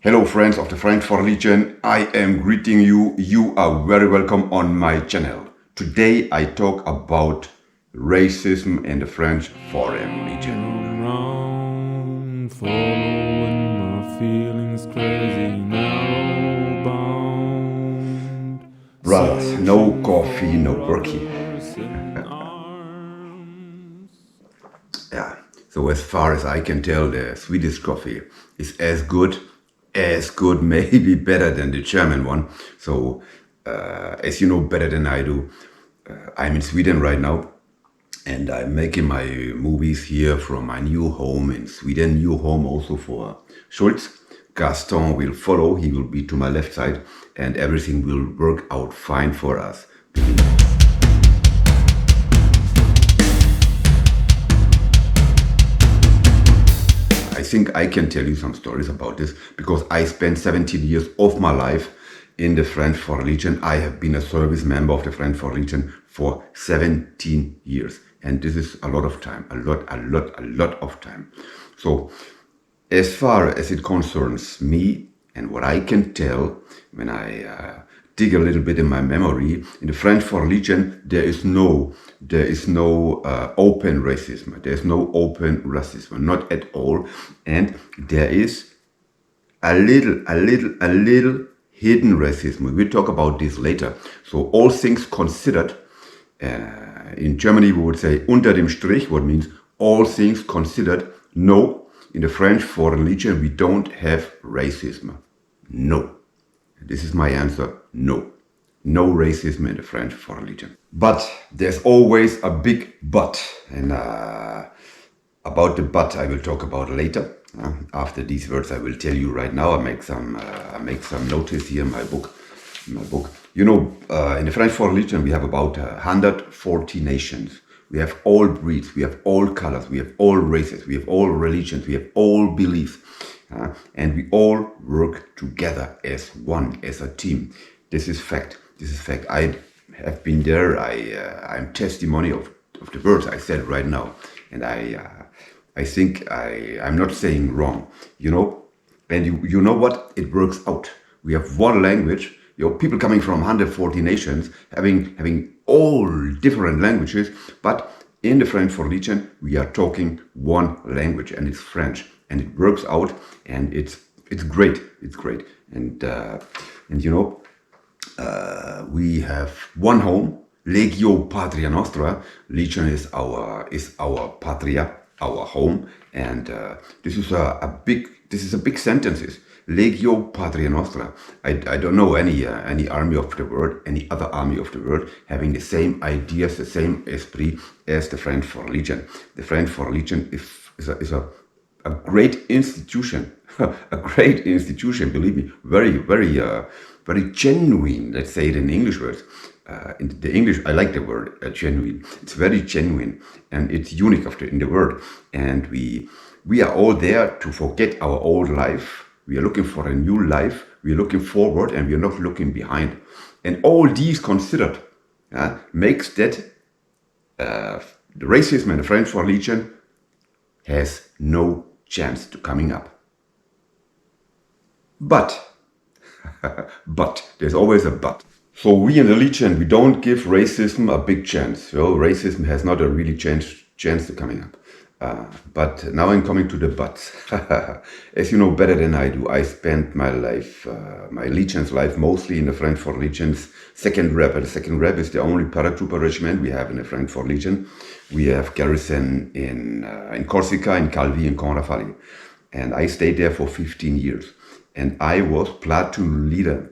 Hello friends of the French for Legion, I am greeting you. You are very welcome on my channel. Today I talk about racism in the French Foreign Legion. Around, following my feelings, crazy, narrow bound. Brothers, no coffee, no worky. Yeah, so as far as I can tell, the Swedish coffee is as good, maybe better than the German one. So, as you know better than I do, I'm in Sweden right now, and I'm making my movies here from my new home in Sweden. New home also for Schultz. Gaston will follow, he will be to my left side, and everything will work out fine for us. I think I can tell you some stories about this because I spent 17 years of my life in the French Foreign Legion. I have been a service member of the French Foreign Legion for 17 years. And this is a lot of time, a lot of time. So as far as it concerns me and what I can tell when I dig a little bit in my memory, in the French Foreign Legion, there is no open racism. There is no open racism, not at all. And there is a little hidden racism. We'll talk about this later. So all things considered, in Germany we would say unter dem Strich, what means all things considered. No, in the French Foreign Legion we don't have racism. No. This is my answer, no. No racism in the French Foreign Legion. But there's always a big but. And about the but I will talk about later. After these words I will tell you right now. I make some notice here in my book. You know, in the French Foreign Legion we have about 140 nations. We have all breeds, we have all colors, we have all races, we have all religions, we have all beliefs. And we all work together as one, as a team. This is fact. This is fact. I have been there. I'm testimony of the words I said right now. And I think I'm not saying wrong, you know. And you know what? It works out. We have one language. You know, people coming from 140 nations, having all different languages, but in the French Foreign Legion, we are talking one language, and it's French, and it works out, and it's great. It's great, and you know, we have one home, Legio Patria Nostra. Legion is our patria, our home, and this is a big sentence. Legio Patria Nostra. I don't know any army of the world, any other army of the world having the same ideas, the same esprit as the French Foreign Legion. The French Foreign Legion is a great institution, a great institution. Believe me, very genuine. Let's say it in English words. In the English, I like the word genuine. It's very genuine and it's unique in the world. And we are all there to forget our old life. We are looking for a new life. We are looking forward and we are not looking behind. And all these considered makes that the racism in the French Foreign Legion has no chance to coming up. But there's always a but. So we in the Legion, we don't give racism a big chance. So racism has not a really chance to coming up. But now I'm coming to the buts. As you know better than I do, I spent my life, my Legion's life, mostly in the French Foreign Legion's second rep. And the second rep is the only paratrooper regiment we have in the French Foreign Legion. We have garrison in Corsica, in Calvi, and Conrafali. And I stayed there for 15 years. And I was platoon leader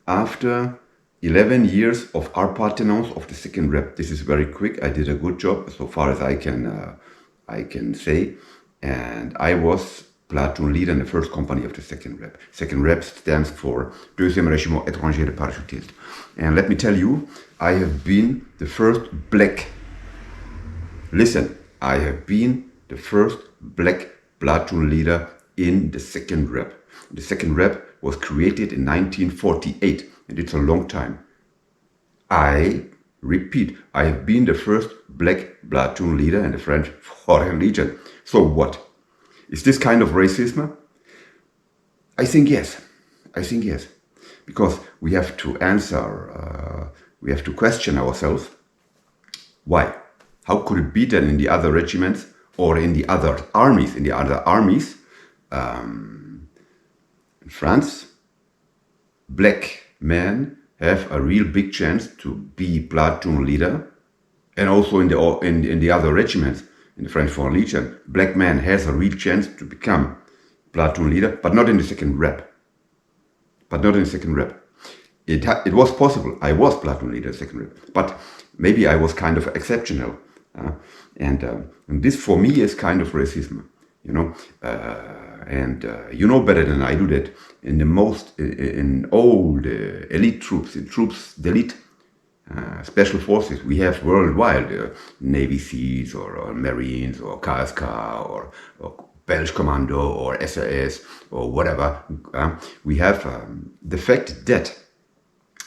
after 11 years of appartenance of the second rep. This is very quick. I did a good job so far as I can say. And I was platoon leader in the first company of the second rep. Second rep stands for Deuxième Régiment Étranger de Parachutistes. And let me tell you, I have been the first black. Listen, I have been the first black platoon leader in the second rep. The second rep was created in 1948, and it's a long time. I repeat, I have been the first black platoon leader in the French Foreign Legion. So what? Is this kind of racism? I think yes. I think yes. Because we have to answer, we have to question ourselves. Why? How could it be that in the other regiments or in the other armies, in France, black men have a real big chance to be platoon leader, and also in the other regiments, in the French Foreign Legion, black man has a real chance to become platoon leader, but not in the second rep. It was possible. I was platoon leader, second rep, but maybe I was kind of exceptional, and this for me is kind of racism, you know. You know better than I do that in all the elite troops, the elite special forces we have worldwide, Navy SEALs or Marines or KSK or Belgian Commando or SAS or whatever. We have the fact that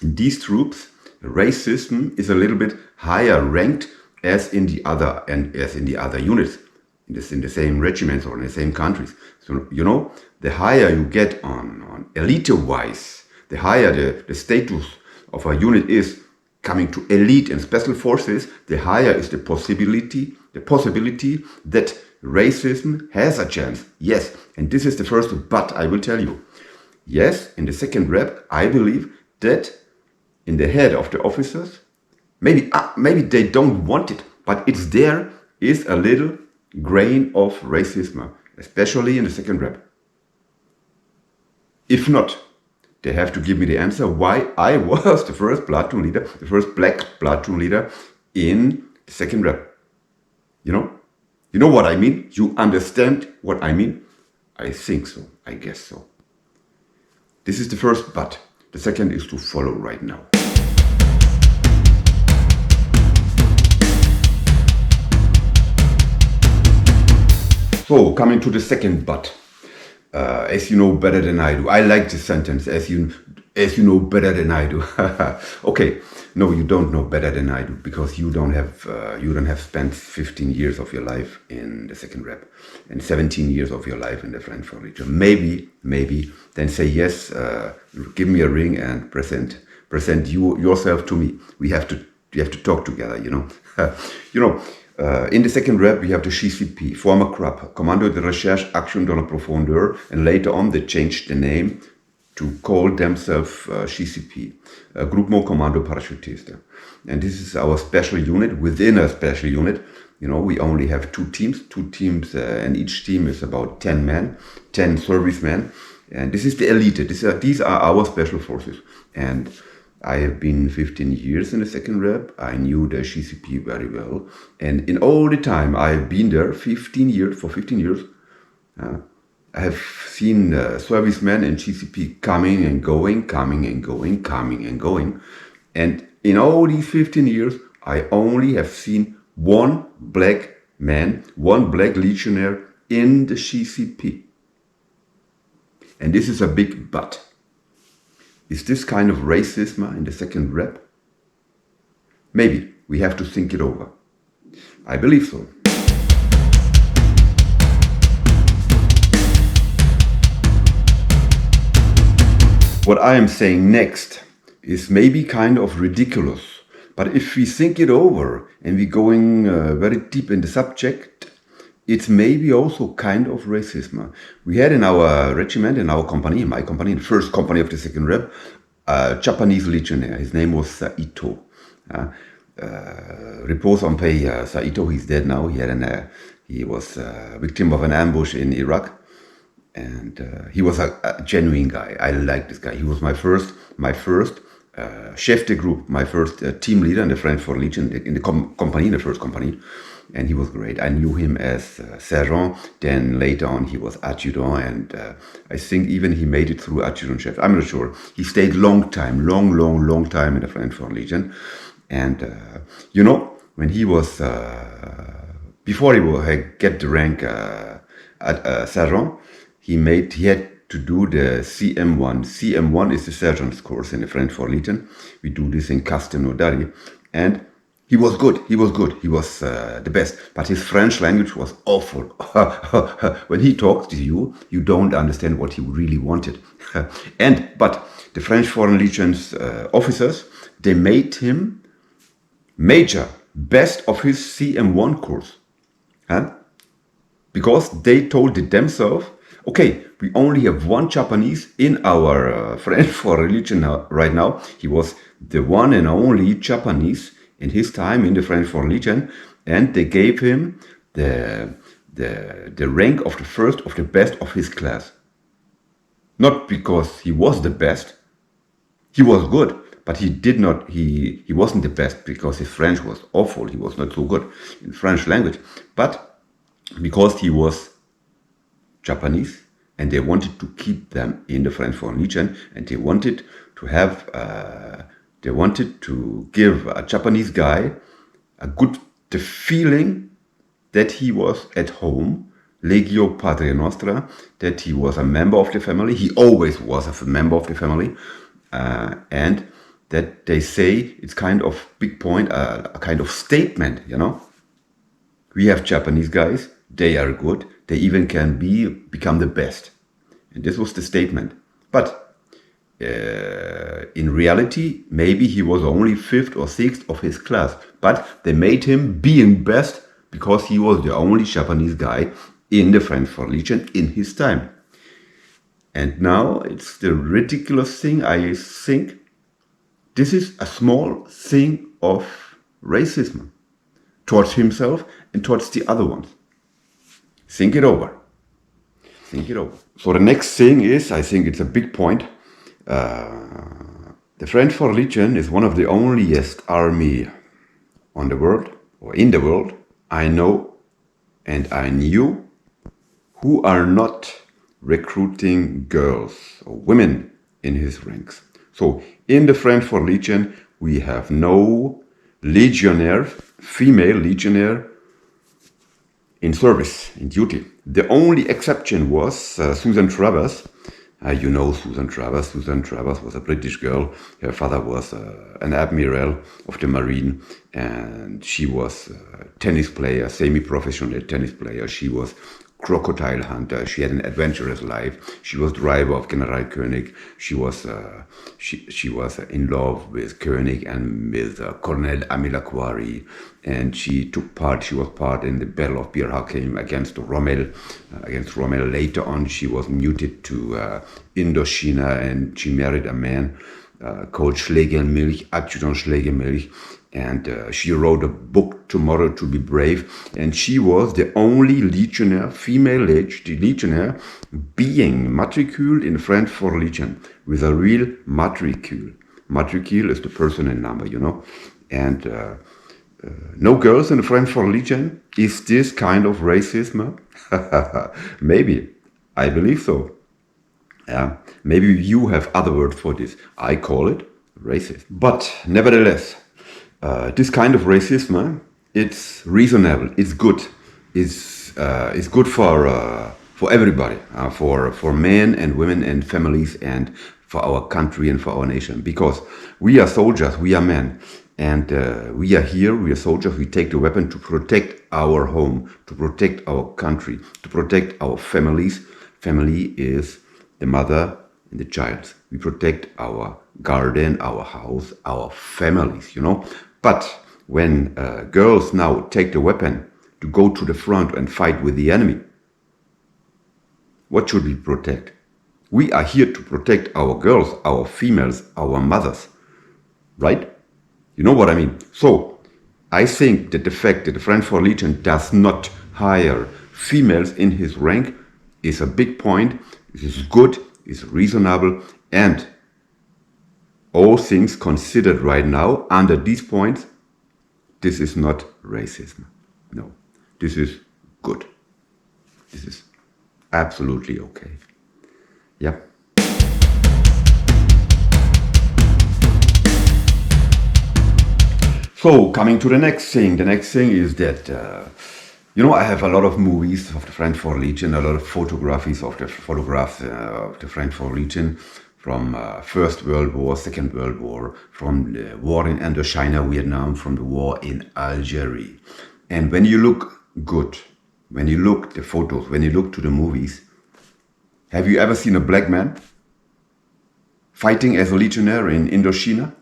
in these troops, racism is a little bit higher ranked as in the other units, in the same regiments or in the same countries. So you know, the higher you get on elite-wise, the higher the status of a unit is coming to elite and special forces, the higher is the possibility that racism has a chance. Yes, and this is the first but I will tell you. Yes, in the second rep, I believe that in the head of the officers, maybe they don't want it, but it's there is a little grain of racism, especially in the second rep. If not, they have to give me the answer why I was the first platoon leader, the first black platoon leader in the second rep. You know what I mean? You understand what I mean? I think so. I guess so. This is the first but. The second is to follow right now. So, coming to the second but. As you know better than I do. I like this sentence, as you know better than I do. Okay, no, you don't know better than I do, because you don't have spent 15 years of your life in the second rep and 17 years of your life in the French Foreign Legion. Maybe, then say yes, give me a ring and present yourself to me. We have to talk together, you know. In the second rep, we have the GCP, former CRAP, Commando de Recherche Action dans la Profondeur, and later on they changed the name to call themselves GCP, Groupement Commando Parachutiste. And this is our special unit within a special unit. You know, we only have two teams, and each team is about 10 men, 10 servicemen. And this is the elite. These are our special forces. And I have been 15 years in the second rep. I knew the GCP very well. And in all the time I have been there, 15 years, I have seen servicemen in GCP coming and going. And in all these 15 years, I only have seen one black man, one black legionnaire in the GCP. And this is a big but. Is this kind of racism in the second rep? Maybe we have to think it over. I believe so. What I am saying next is maybe kind of ridiculous, but if we think it over and we're going very deep in the subject, it's maybe also kind of racism. We had in our regiment, in our company, in my company, the first company of the second rep, a Japanese legionnaire. His name was Saito. Repose en paix, Saito. He's dead now. He was a victim of an ambush in Iraq, and he was a genuine guy. I like this guy. He was my first chef de group, my first team leader in the French Foreign Legion, in the company, the first company. And he was great. I knew him as sergeant. Then later on, he was adjutant, and I think even he made it through adjutant chef. I'm not sure. He stayed long time in the French Foreign Legion. And when he was before he would get the rank at sergeant, he had to do the CM1. CM1 is the sergeant's course in the French Foreign Legion. We do this in Castelnaudary, and He was good. He was good. He was the best. But his French language was awful. When he talks to you, you don't understand what he really wanted. But the French Foreign Legion's officers, they made him major, best of his CM1 course. Because they told it themselves, okay, we only have one Japanese in our French Foreign Legion right now. He was the one and only Japanese in his time in the French Foreign Legion, and they gave him the rank of the first of the best of his class. Not because he was the best, he was good, but he wasn't the best because his French was awful. He was not so good in French language, but because he was Japanese, and they wanted to keep them in the French Foreign Legion, and they wanted to have, they wanted to give a Japanese guy the feeling that he was at home, Legio Patria Nostra, that he was a member of the family. He always was a member of the family, and that they say it's kind of big point, a kind of statement, you know. We have Japanese guys, they are good, they even can become the best. And this was the statement. But in reality, maybe he was only 5th or 6th of his class. But they made him being best because he was the only Japanese guy in the French Foreign Legion in his time. And now it's the ridiculous thing, I think. This is a small thing of racism towards himself and towards the other ones. Think it over. Think it over. So the next thing is, I think it's a big point. The French Foreign Legion is one of the onlyest army on the world, or in the world, I know and I knew, who are not recruiting girls or women in his ranks. So in the French Foreign Legion, we have no legionnaire, female legionnaire, in service, in duty. The only exception was Susan Travers. You know Susan Travers. Susan Travers was a British girl. Her father was an admiral of the Marine, and she was a tennis player, semi-professional tennis player. She was crocodile hunter. She had an adventurous life. She was driver of General Koenig. She was in love with Koenig and with Colonel Amilcar, and she was part in the Battle of Bir Hakeim against Rommel. Later on, she was muted to Indochina, and she married a man called Schlegelmilch, Adjutant Schlegelmilch. And she wrote a book, Tomorrow to be Brave, and she was the only legionnaire, female legionnaire, being matriculed in the French Foreign Legion with a real matricule. Matricule is the personnel number, you know. And no girls in the French Foreign Legion. Is this kind of racism? Maybe. I believe so. Maybe you have other words for this. I call it racist. But nevertheless, this kind of racism, it's reasonable, it's good, it's good for everybody, for men and women and families, and for our country and for our nation. Because we are soldiers, we are men, and we are here, we are soldiers. We take the weapon to protect our home, to protect our country, to protect our families. Family is the mother and the child. We protect our garden, our house, our families, you know. But when girls now take the weapon to go to the front and fight with the enemy, what should we protect? We are here to protect our girls, our females, our mothers, right? You know what I mean? So I think that the fact that the French Foreign Legion does not hire females in his rank is a big point. It is good, it's reasonable, and all things considered right now, under these points, this is not racism. No, this is good. This is absolutely okay. Yeah. So, coming to the next thing. The next thing is that, I have a lot of movies of the French Foreign Legion, a lot of photographs of the French Foreign Legion from First World War, Second World War, from the war in Indochina, Vietnam, from the war in Algeria. And when you look good, when you look the photos, when you look to the movies, have you ever seen a black man fighting as a legionnaire in Indochina?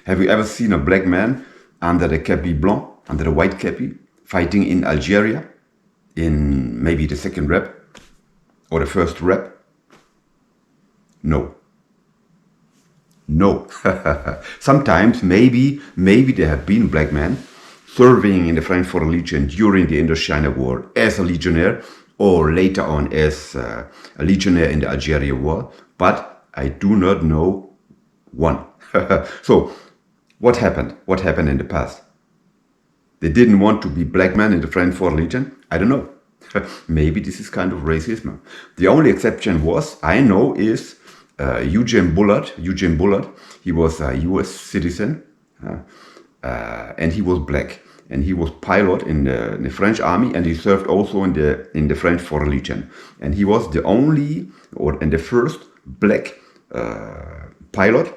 Have you ever seen a black man under the kepi blanc, under the white kepi, fighting in Algeria in maybe the second rep or the first rep? No. Sometimes maybe there have been black men serving in the French Foreign Legion during the Indochina War as a legionnaire, or later on as a legionnaire in the Algeria War, but I do not know one. So, what happened? What happened in the past? They didn't want to be black men in the French Foreign Legion? I don't know. Maybe this is kind of racism. The only exception I know, is Eugene Bullard. He was a U.S. citizen, and he was black. And he was pilot in the French army, and he served also in the French Foreign Legion. And he was the only, and the first black pilot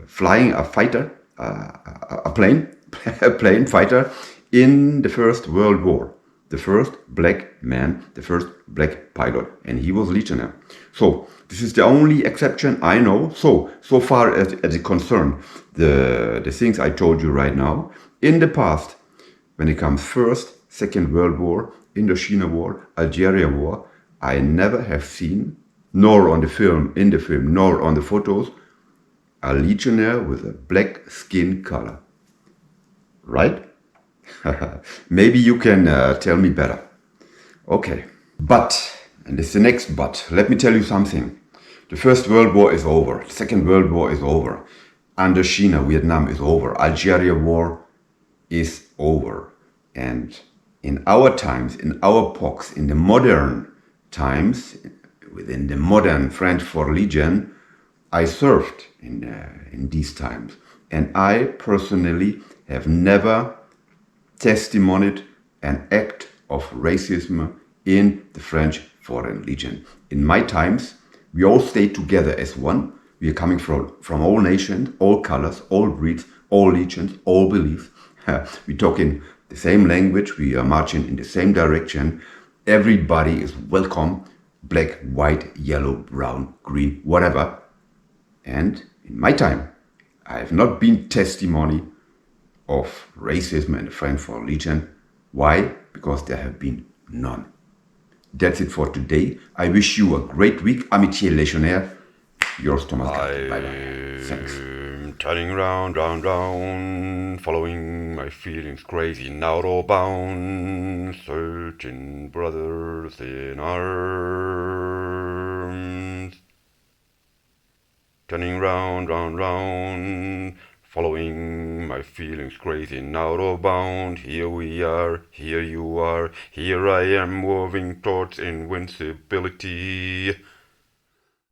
flying a fighter, a plane fighter in the First World War. The first black man, the first black pilot, and he was legionnaire. So this is the only exception I know. So far as it concerns the things I told you right now. In the past, when it comes First, Second World War, Indochina War, Algeria War, I never have seen, nor in the film, nor on the photos, a legionnaire with a black skin color. Right? Maybe you can tell me better. Okay. But, and it's the next but, let me tell you something. The First World War is over. The Second World War is over. Indochina, Vietnam is over. Algeria War is over. And in our times, in our epochs, in the modern times, within the modern French Foreign Legion, I served in these times. And I personally have never testimonied an act of racism in the French Foreign Legion. In my times, we all stayed together as one. We are coming from all nations, all colors, all breeds, all legions, all beliefs. We talk in the same language. We are marching in the same direction. Everybody is welcome. Black, white, yellow, brown, green, whatever. And in my time, I have not been testimony of racism in the French Foreign Legion. Why? Because there have been none. That's it for today. I wish you a great week. Amitié Légionnaire. Yours, Thomas Gast. Bye-bye. Thanks. Turning round, following my feelings crazy, out all bound, searching brothers in arms. Turning round, following my feelings crazy, out of bound. Here we are, here you are, here I am moving towards invincibility.